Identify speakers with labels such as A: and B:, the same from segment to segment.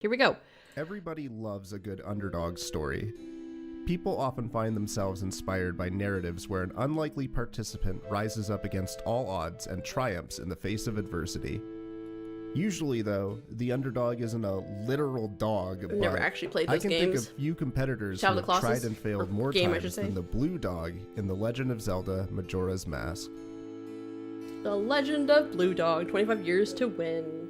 A: Here we go.
B: Everybody loves a good underdog story. People often find themselves inspired by narratives where an unlikely participant rises up against all odds and triumphs in the face of adversity. Usually, though, the underdog isn't a literal dog,
A: I've never actually played those
B: I can
A: games.
B: think of few competitors
A: Shadow
B: who
A: of the
B: have tried
A: Colossus?
B: and failed
A: Or
B: more
A: game, I
B: times
A: should say.
B: than the blue dog in The Legend of Zelda Majora's Mask.
A: The Legend of Blue Dog, 25 years to win.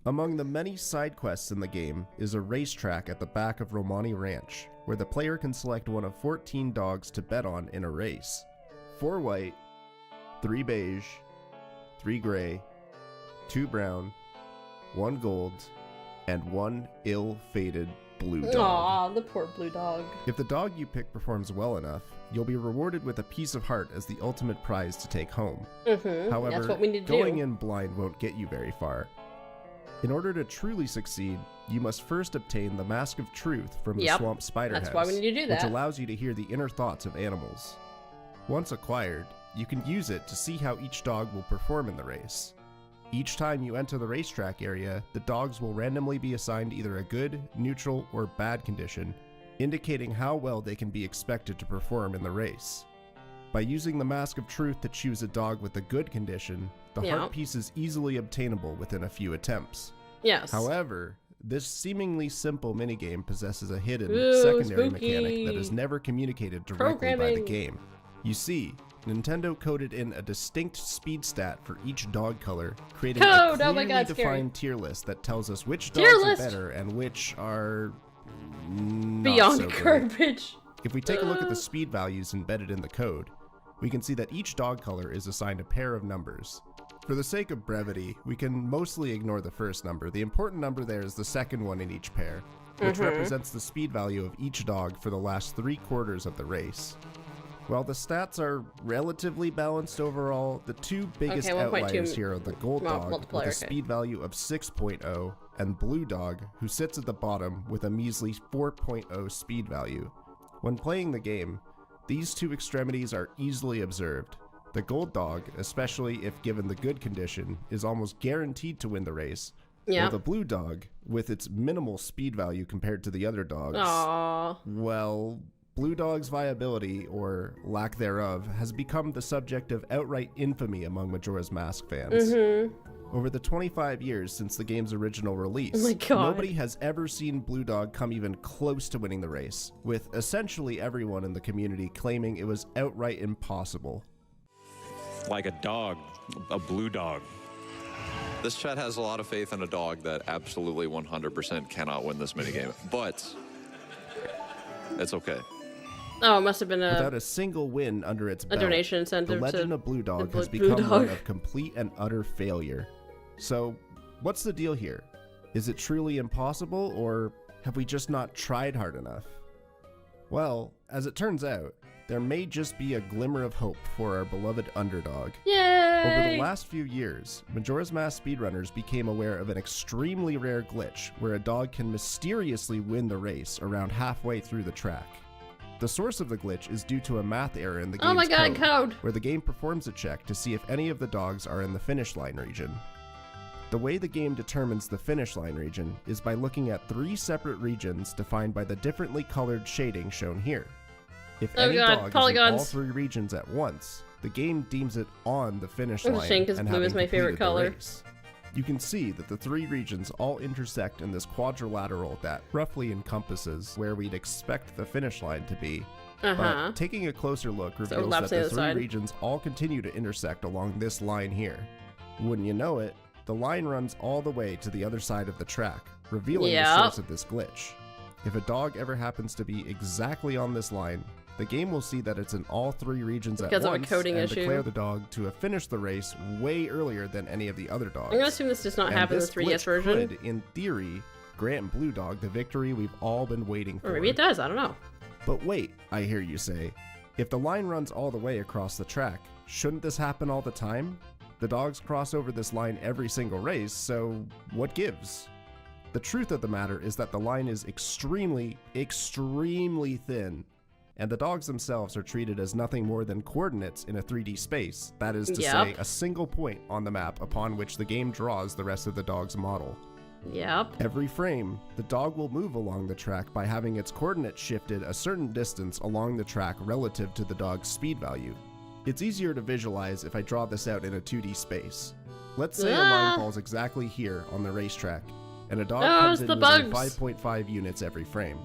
B: Among the many side quests in the game is a racetrack at the back of Romani Ranch, where the player can select one of 14 dogs to bet on in a race. 4 white, 3 beige, 3 gray, 2 brown, 1 gold, and 1 ill-fated blue dog.
A: Aw, the poor blue dog.
B: If the dog you pick performs well enough, you'll be rewarded with a piece of heart as the ultimate prize to take home. However,
A: that's what we need to
B: going
A: do.
B: in blind won't get you very far. In order to truly succeed, you must first obtain the Mask of Truth from the Swamp Spider
A: That's
B: House,
A: why we need to do that.
B: which allows you to hear the inner thoughts of animals. Once acquired, you can use it to see how each dog will perform in the race. Each time you enter the racetrack area, the dogs will randomly be assigned either a good, neutral, or bad condition, indicating how well they can be expected to perform in the race. By using the Mask of Truth to choose a dog with a good condition, the heart piece is easily obtainable within a few attempts.
A: Yes.
B: However, this seemingly simple minigame possesses a hidden
A: Ooh,
B: secondary
A: spooky.
B: mechanic that is never communicated directly by the game. You see, Nintendo coded in a distinct speed stat for each dog color, creating a
A: Oh
B: clearly
A: my God, scary.
B: defined tier list that tells us which
A: Tier
B: dogs are
A: list.
B: better and which are not
A: Beyond
B: so great.
A: garbage.
B: If we take a look at the speed values embedded in the code, we can see that each dog color is assigned a pair of numbers. For the sake of brevity, we can mostly ignore the first number. The important number there is the second one in each pair, which represents the speed value of each dog for the last 3 quarters of the race. While the stats are relatively balanced overall, the 2 biggest
A: Okay, 1.2
B: outliers here are the Gold Dog with
A: multiplier,
B: a
A: okay.
B: speed value of 6.0 and Blue Dog, who sits at the bottom with a measly 4.0 speed value. When playing the game, these 2 extremities are easily observed. The Gold Dog, especially if given the good condition, is almost guaranteed to win the race, while the Blue Dog, with its minimal speed value compared to the other dogs, well, Blue Dog's viability, or lack thereof, has become the subject of outright infamy among Majora's Mask fans. Over the 25 years since the game's original release, nobody has ever seen Blue Dog come even close to winning the race, with essentially everyone in the community claiming it was outright impossible.
C: Like a dog, a blue dog.
D: This chat has a lot of faith in a dog that absolutely 100% cannot win this minigame, but it's okay.
A: Oh, it must have been
B: Without a single win under its belt,
A: donation incentive
B: the Legend
A: to
B: of Blue Dog
A: the
B: has
A: Blue
B: become
A: Dog.
B: one of complete and utter failure. So, what's the deal here? Is it truly impossible, or have we just not tried hard enough? Well, as it turns out, there may just be a glimmer of hope for our beloved underdog.
A: Yay!
B: Over the last few years, Majora's Mask speedrunners became aware of an extremely rare glitch where a dog can mysteriously win the race around halfway through the track. The source of the glitch is due to a math error in the game's
A: Oh my God, code!
B: where the game performs a check to see if any of the dogs are in the finish line region. The way the game determines the finish line region is by looking at 3 separate regions defined by the differently colored shading shown here. If any dog is in all 3 regions at once, the game deems it on the finish line
A: shame, 'cause
B: and
A: blue is
B: having
A: my favorite
B: completed the
A: color.
B: race. You can see that the 3 regions all intersect in this quadrilateral that roughly encompasses where we'd expect the finish line to be. But taking a closer look reveals that the 3 regions all continue to intersect along this line here. Wouldn't you know it, the line runs all the way to the other side of the track, revealing the source of this glitch. If a dog ever happens to be exactly on this line, the game will see that it's in all 3 regions at once
A: of a coding
B: and
A: issue.
B: declare the dog to have finished the race way earlier than any of the other dogs.
A: I'm gonna assume this does not happen in the 3DS version.
B: Could, in theory, grant Blue Dog the victory we've all been waiting for.
A: Or maybe it does, I don't know.
B: But wait, I hear you say. If the line runs all the way across the track, shouldn't this happen all the time? The dogs cross over this line every single race, so what gives? The truth of the matter is that the line is extremely, extremely thin, and the dogs themselves are treated as nothing more than coordinates in a 3D space, that is to say, a single point on the map upon which the game draws the rest of the dog's model.
A: Yep.
B: Every frame, the dog will move along the track by having its coordinates shifted a certain distance along the track relative to the dog's speed value. It's easier to visualize if I draw this out in a 2D space. Let's say a line falls exactly here on the racetrack, and a dog comes in within 5.5 units every frame.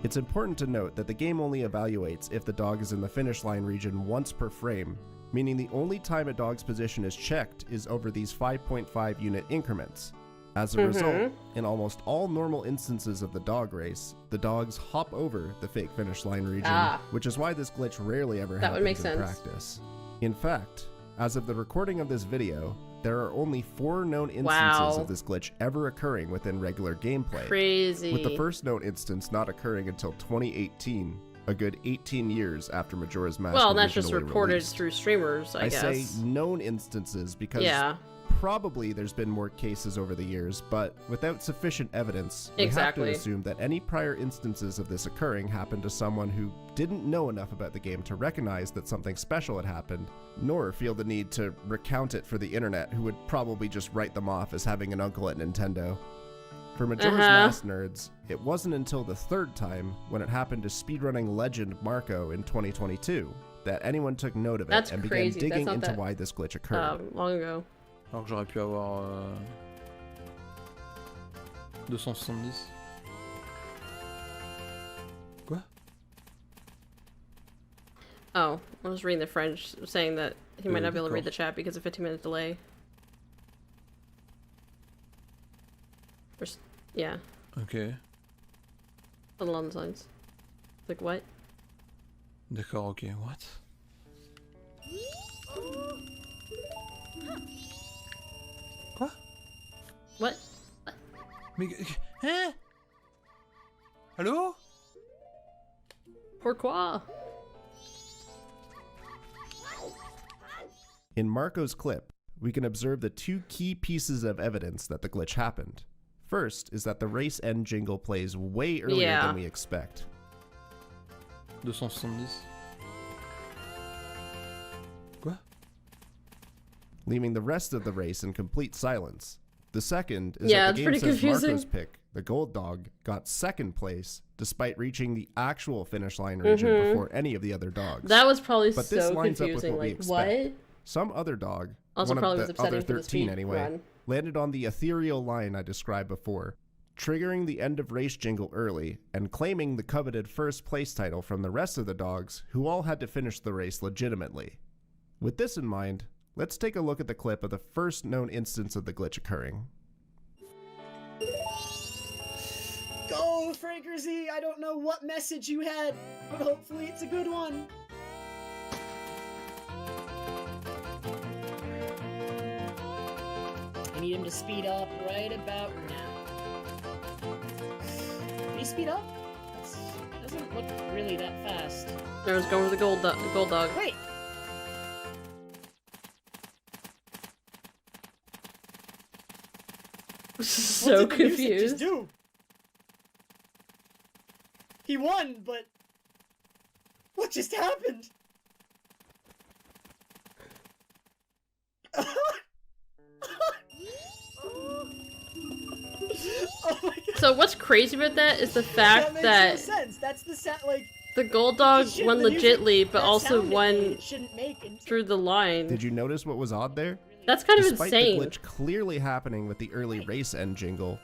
B: It's important to note that the game only evaluates if the dog is in the finish line region once per frame, meaning the only time a dog's position is checked is over these 5.5 unit increments. As a result, in almost all normal instances of the dog race, the dogs hop over the fake finish line region, which is why this glitch rarely ever happens in practice. In fact, as of the recording of this video, there are only 4 known instances of this glitch ever occurring within regular gameplay.
A: Crazy.
B: With the first known instance not occurring until 2018, a good 18 years after Majora's Mask.
A: Well, that's just reported through streamers, I guess.
B: I say known instances because probably there's been more cases over the years, but without sufficient evidence, we have to assume that any prior instances of this occurring happened to someone who didn't know enough about the game to recognize that something special had happened, nor feel the need to recount it for the internet, who would probably just write them off as having an uncle at Nintendo. For Majora's Mask nerds, it wasn't until the 3rd time, when it happened to speedrunning legend Marco in 2022, that anyone took note of it and began digging into why this glitch occurred.
A: Long ago.
E: Alors que j'aurais pu avoir 270. Quoi?
A: Oh, I was reading the French saying that he might not be able to read the chat because of 15-minute delay. Yeah.
E: Ok.
A: Along those lines. Like what?
E: D'accord, ok. What? Quoi?
A: What?
E: Mais... Hein? Allô?
A: Pourquoi?
B: In Marco's clip, we can observe the 2 key pieces of evidence that the glitch happened. First is that the race end jingle plays way earlier than we expect.
E: 270. Quoi?
B: Leaving the rest of the race in complete silence. The second is that the game says Marco's pick, the gold dog, got 2nd place despite reaching the actual finish line region before any of the other dogs.
A: That was probably
B: but
A: so
B: this lines
A: confusing.
B: Up with what we expect. Some other dog,
A: also
B: one
A: probably
B: of
A: was
B: the other
A: upsetting
B: 13 anyway, landed on the ethereal line I described before, triggering the end of race jingle early and claiming the coveted 1st place title from the rest of the dogs, who all had to finish the race legitimately. With this in mind, let's take a look at the clip of the first known instance of the glitch occurring.
F: Go, Frankerzy! I don't know what message you had, but hopefully it's a good one. I need him to speed up right about now. Can he speed up? That doesn't look really that fast.
A: I was going for the gold dog.
F: Wait!
A: So confused.
F: What did the music just do? He won, but what just happened? Oh my God.
A: So what's crazy about that is the fact that
F: makes no sense. That's the like
A: the gold dog won legitly, but also won
F: make
A: through the line.
B: Did you notice what was odd there?
A: That's kind of
B: Despite
A: insane.
B: the glitch clearly happening with the early race end jingle,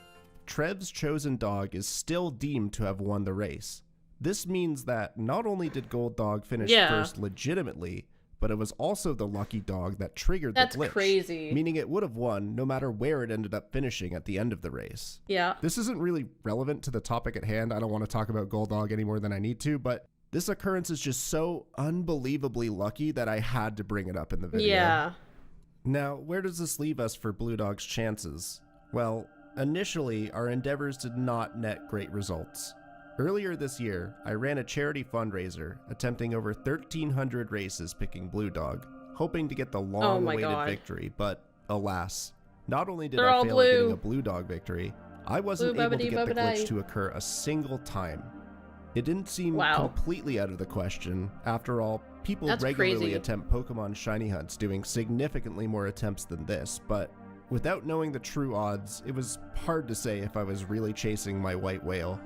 B: Trev's chosen dog is still deemed to have won the race. This means that not only did Gold Dog finish first legitimately, but it was also the lucky dog that triggered the glitch.
A: That's crazy.
B: Meaning it would have won no matter where it ended up finishing at the end of the race.
A: Yeah.
B: This isn't really relevant to the topic at hand. I don't want to talk about Gold Dog any more than I need to, but this occurrence is just so unbelievably lucky that I had to bring it up in the video.
A: Yeah.
B: Now, where does this leave us for Blue Dog's chances? Well, initially, our endeavors did not net great results. Earlier this year, I ran a charity fundraiser, attempting over 1,300 races picking Blue Dog, hoping to get the long-awaited victory, but alas, not only did I fail at getting a Blue Dog victory, I wasn't able to get the glitch to occur a single time. It didn't seem completely out of the question. After all, people regularly attempt Pokemon shiny hunts, doing significantly more attempts than this, but Without knowing the true odds, it was hard to say if I was really chasing my white whale.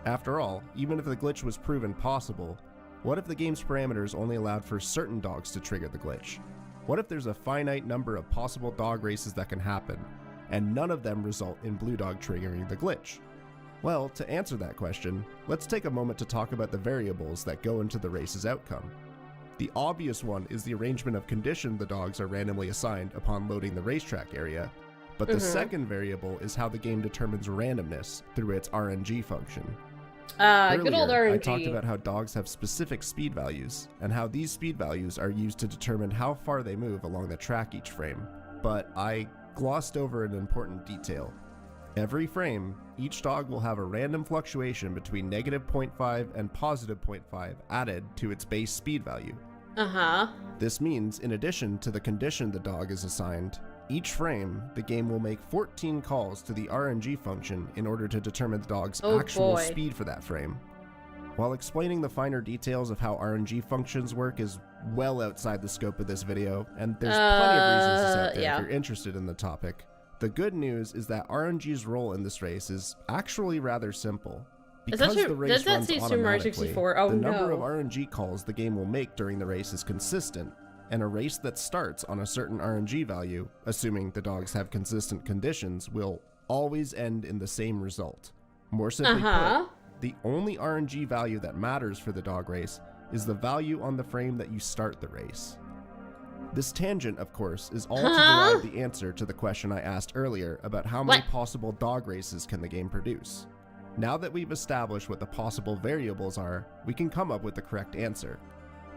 B: After all, even if the glitch was proven possible, what if the game's parameters only allowed for certain dogs to trigger the glitch? What if there's a finite number of possible dog races that can happen, and none of them result in Blue Dog triggering the glitch? Well, to answer that question, let's take a moment to talk about the variables that go into the race's outcome. The obvious one is the arrangement of condition the dogs are randomly assigned upon loading the racetrack area, but the second variable is how the game determines randomness through its RNG function.
A: Good old
B: Earlier,
A: RNG.
B: I talked about how dogs have specific speed values, and how these speed values are used to determine how far they move along the track each frame, but I glossed over an important detail. Every frame, each dog will have a random fluctuation between -0.5 and +0.5 added to its base speed value. This means, in addition to the condition the dog is assigned, each frame, the game will make 14 calls to the RNG function in order to determine the dog's actual speed for that frame. While explaining the finer details of how RNG functions work is well outside the scope of this video, and there's plenty of reasons to out there if you're interested in the topic, the good news is that RNG's role in this race is actually rather simple. Because the race runs automatically, the number of RNG calls the game will make during the race is consistent, and a race that starts on a certain RNG value, assuming the dogs have consistent conditions, will always end in the same result. More simply put, the only RNG value that matters for the dog race is the value on the frame that you start the race. This tangent, of course, is all to derive the answer to the question I asked earlier about how many possible dog races can the game produce. Now that we've established what the possible variables are, we can come up with the correct answer.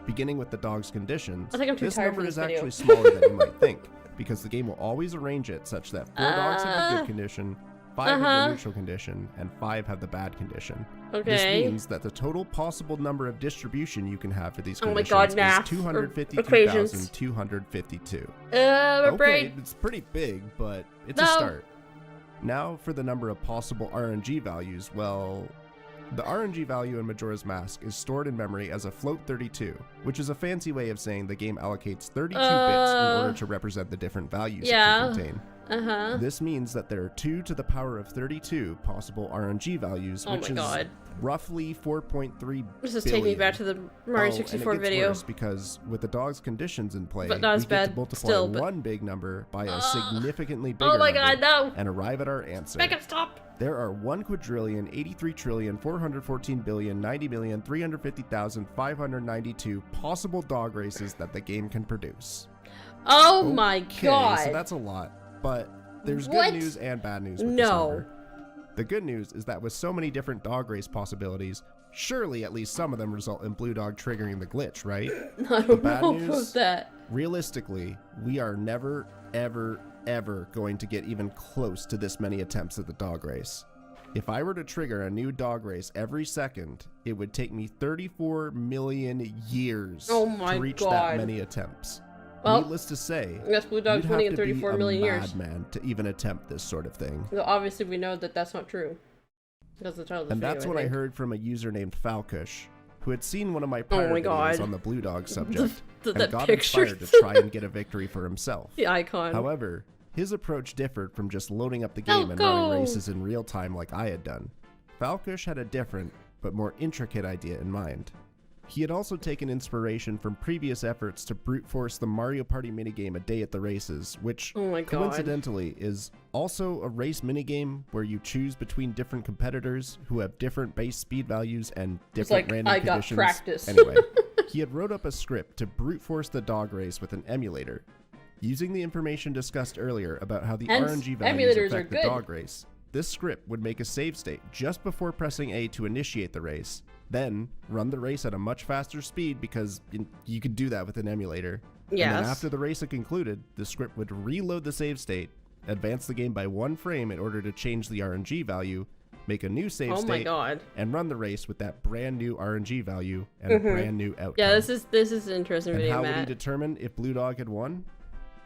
B: Beginning with the dog's conditions, this number is actually smaller than you might think, because the game will always arrange it such that 4 dogs have a good condition, 5 have the neutral condition, and 5 have the bad condition. This means that the total possible number of distribution you can have for these conditions is 252,252. Okay, it's pretty big, but it's a start. Now for the number of possible RNG values, well, the RNG value in Majora's Mask is stored in memory as a float 32, which is a fancy way of saying the game allocates 32 bits in order to represent the different values it can contain. This means that there are 2 to the power of 32 possible RNG values, which is roughly 4.3 billion.
A: This is taking me back to the Mario 64
B: and it gets
A: video.
B: worse because with the dog's conditions in play,
A: But not as
B: we get to
A: bad
B: multiply
A: still,
B: one big number by a significantly bigger number and arrive at our answer.
A: Make it stop!
B: There are 1,83,414,090,350,592 possible dog races that the game can produce.
A: Oh my god!
B: So that's a lot, but there's good news and bad news with this number. The good news is that with so many different dog race possibilities, surely at least some of them result in Blue Dog triggering the glitch, right?
A: I don't know about that.
B: Realistically, we are never, ever, ever going to get even close to this many attempts at the dog race. If I were to trigger a new dog race every second, it would take me 34 million years to reach that many attempts. Well, needless to say,
A: Blue Dog's winning in 34 million years.
B: You'd have to be a madman to even attempt this sort of thing.
A: So obviously we know that that's not true. That's the title of the video,
B: that's what I heard from a user named Falkush, who had seen one of my prior videos on the Blue Dog subject and got inspired to try and get a victory for himself.
A: The icon.
B: However, his approach differed from just loading up the game and running races in real time like I had done. Falkush had a different, but more intricate idea in mind. He had also taken inspiration from previous efforts to brute force the Mario Party minigame A Day at the Races, which coincidentally is also a race minigame where you choose between different competitors who have different base speed values and different random conditions. Anyway, he had wrote up a script to brute force the dog race with an emulator. Using the information discussed earlier about how the RNG values affect the dog race, this script would make a save state just before pressing A to initiate the race, then run the race at a much faster speed because you could do that with an emulator. And then after the race had concluded, the script would reload the save state, advance the game by 1 frame in order to change the RNG value, make a new save state, and run the race with that brand new RNG value and a brand new outcome.
A: Yeah, this is an interesting video,
B: Matt. And how would he determine if Blue Dog had won?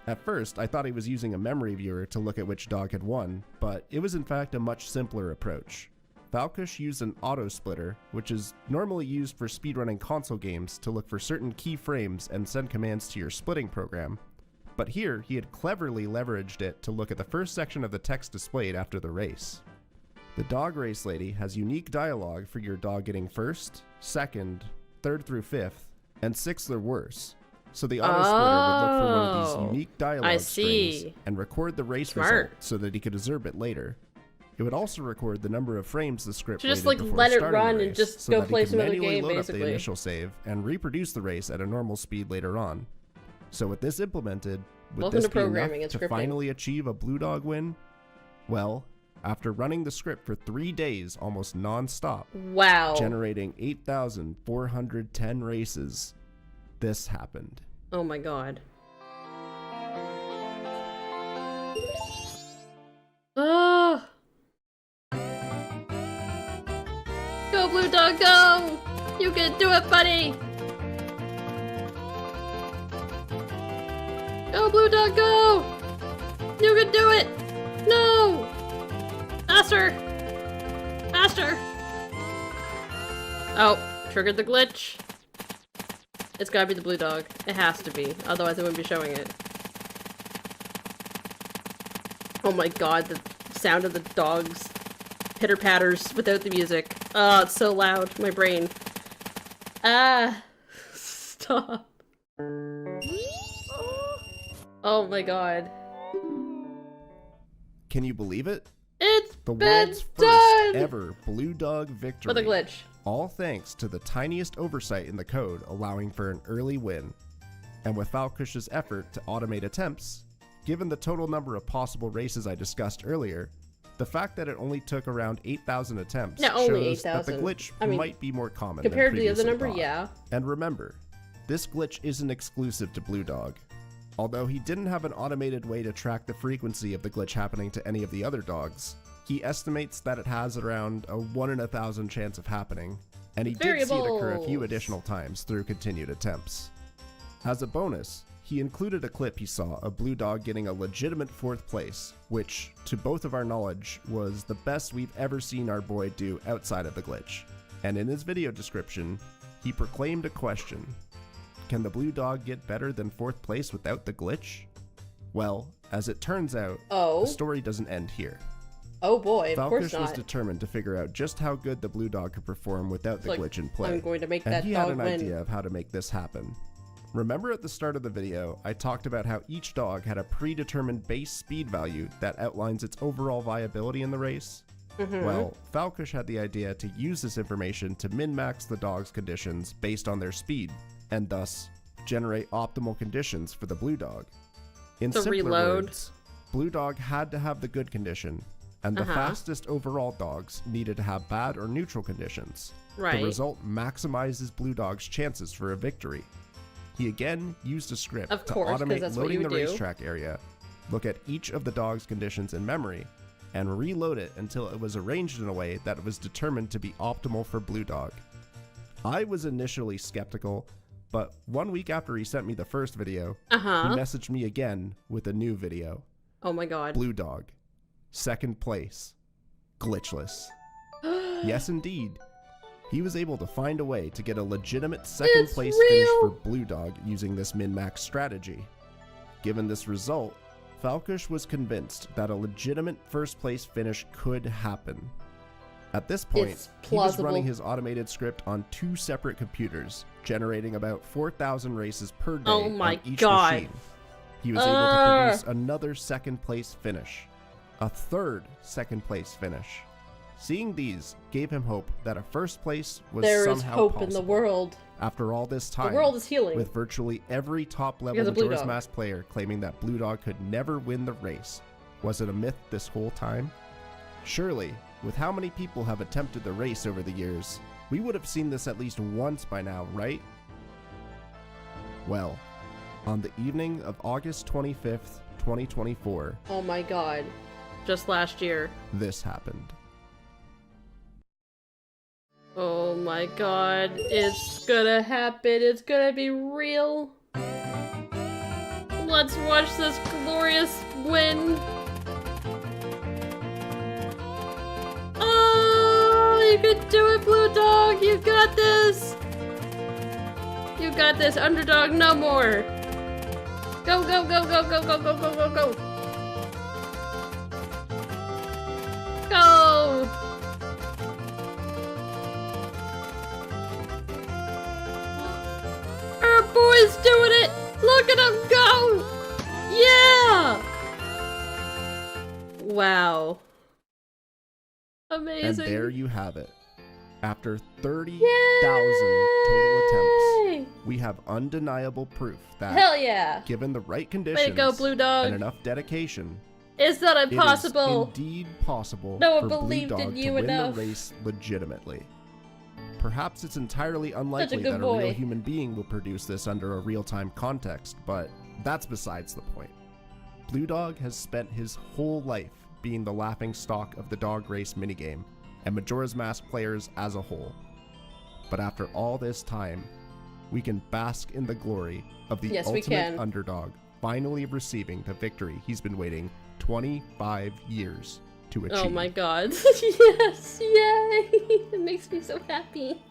B: At first, I thought he was using a memory viewer to look at which dog had won, but it was in fact a much simpler approach. Falkush used an auto splitter, which is normally used for speedrunning console games to look for certain key frames and send commands to your splitting program. But here, he had cleverly leveraged it to look at the first section of the text displayed after the race. The dog race lady has unique dialogue for your dog getting first, second, third through fifth, and sixth or worse. So the auto splitter would look for one of these unique dialogue strings and record the race result so that he could observe it later. It would also record the number of frames the script
A: just
B: waited
A: like
B: before
A: let it
B: starting
A: run
B: the
A: and
B: race,
A: just
B: so
A: go
B: that he
A: play
B: could
A: some other
B: manually
A: game,
B: load up the
A: basically.
B: initial save and reproduce the race at a normal speed later on. So with this implemented, would
A: Welcome
B: this
A: to
B: be enough
A: programming and
B: to
A: scripting.
B: finally achieve a Blue Dog win? Well, after running the script for 3 days almost non-stop,
A: Wow.
B: generating 8,410 races, this happened.
A: Oh my god. Oh. Go Blue Dog, go! You can do it, buddy! Go Blue Dog, go! You can do it! No! Faster! Faster! Oh, triggered the glitch. It's gotta be the Blue Dog. It has to be. Otherwise I wouldn't be showing it. Oh my god, the sound of the dogs pitter-patters without the music. Oh, it's so loud. My brain. Ah. Stop. Oh my god.
B: Can you believe it?
A: It's
B: The
A: been
B: world's first
A: done!
B: ever Blue Dog victory.
A: With a glitch.
B: All thanks to the tiniest oversight in the code allowing for an early win. And with Falkush's effort to automate attempts, given the total number of possible races I discussed earlier, the fact that it only took around 8,000 attempts
A: Yeah, only
B: shows that the
A: 8,000.
B: glitch
A: I mean,
B: might be more common
A: Compared to
B: than
A: the other
B: previously
A: number,
B: thought.
A: yeah.
B: And remember, this glitch isn't exclusive to Blue Dog. Although he didn't have an automated way to track the frequency of the glitch happening to any of the other dogs, he estimates that it has around a 1 in 1,000 chance of happening, and he did see it occur a few
A: Variables.
B: additional times through continued attempts. As a bonus, he included a clip he saw of Blue Dog getting a legitimate 4th place, which, to both of our knowledge, was the best we've ever seen our boy do outside of the glitch. And in his video description, he proclaimed a question. Can the Blue Dog get better than 4th place without the glitch? Well, as it turns out,
A: Oh.
B: the story doesn't end here.
A: Oh boy, of course
B: Falkush was
A: not.
B: determined to figure out just how good the Blue Dog could perform without the
A: Like,
B: glitch in play.
A: I'm going to make
B: And
A: that
B: he had
A: dog
B: an
A: win.
B: idea of how to make this happen. Remember at the start of the video, I talked about how each dog had a predetermined base speed value that outlines its overall viability in the race? Well, Falkush had the idea to use this information to min-max the dog's conditions based on their speed, and thus generate optimal conditions for the Blue Dog. In
A: So
B: simpler
A: reload.
B: words, Blue Dog had to have the good condition, and the fastest overall dogs needed to have bad or neutral conditions.
A: Right.
B: The result maximizes Blue Dog's chances for a victory. He again used a script
A: Of
B: to
A: course, 'cause
B: automate
A: that's what
B: loading
A: you
B: the
A: would do.
B: racetrack area, look at each of the dog's conditions in memory, and reload it until it was arranged in a way that it was determined to be optimal for Blue Dog. I was initially skeptical, but 1 week after he sent me the first video, he messaged me again with a new video.
A: Oh my god.
B: Blue Dog, 2nd place, glitchless. Yes, indeed. He was able to find a way to get a legitimate 2nd
A: It's
B: place finish
A: real.
B: for Blue Dog using this min-max strategy. Given this result, Falkush was convinced that a legitimate 1st place finish could happen. At this point,
A: It's
B: he was
A: plausible.
B: running his automated script on 2 separate computers, generating about 4,000 races per day
A: Oh my
B: on each
A: God.
B: machine. He was able to produce another 2nd place finish, a 3rd 2nd place finish. Seeing these gave him hope that a 1st place was
A: There is
B: somehow
A: hope
B: possible.
A: in the world.
B: After all this time,
A: The world is healing.
B: with virtually every top-level
A: Because of Blue
B: Majora's
A: Dog.
B: Mask player claiming that Blue Dog could never win the race, was it a myth this whole time? Surely, with how many people have attempted the race over the years, we would have seen this at least once by now, right? Well, on the evening of August 25th, 2024,
A: Oh my god. Just last year.
B: this happened.
A: Oh my god. It's gonna happen. It's gonna be real. Let's watch this glorious win. Oh, you can do it, Blue Dog. You got this. You got this. Underdog, no more. Go, go, go, go, go, go, go, go, go, go! Go! Our boy's doing it! Look at him go! Yeah! Wow. Amazing.
B: And there you have it. After 30,000 total attempts, we have undeniable proof that,
A: Hell yeah!
B: given the right
A: Way
B: conditions
A: to go, Blue Dog.
B: and enough dedication,
A: It's not
B: it is
A: impossible.
B: indeed possible
A: No one
B: for Blue
A: believed
B: Dog
A: in
B: to
A: you
B: win
A: enough.
B: the race legitimately. Perhaps it's entirely unlikely
A: good
B: that a
A: boy.
B: real human being will produce this under a real-time context, but that's besides the point. Blue Dog has spent his whole life being the laughing stock of the dog race minigame, and Majora's Mask players as a whole. But after all this time, we can bask in the glory of the
A: Yes, we
B: ultimate
A: can.
B: underdog finally receiving the victory he's been waiting 25 years to achieve.
A: Oh my god. Yes! Yay! It makes me so happy.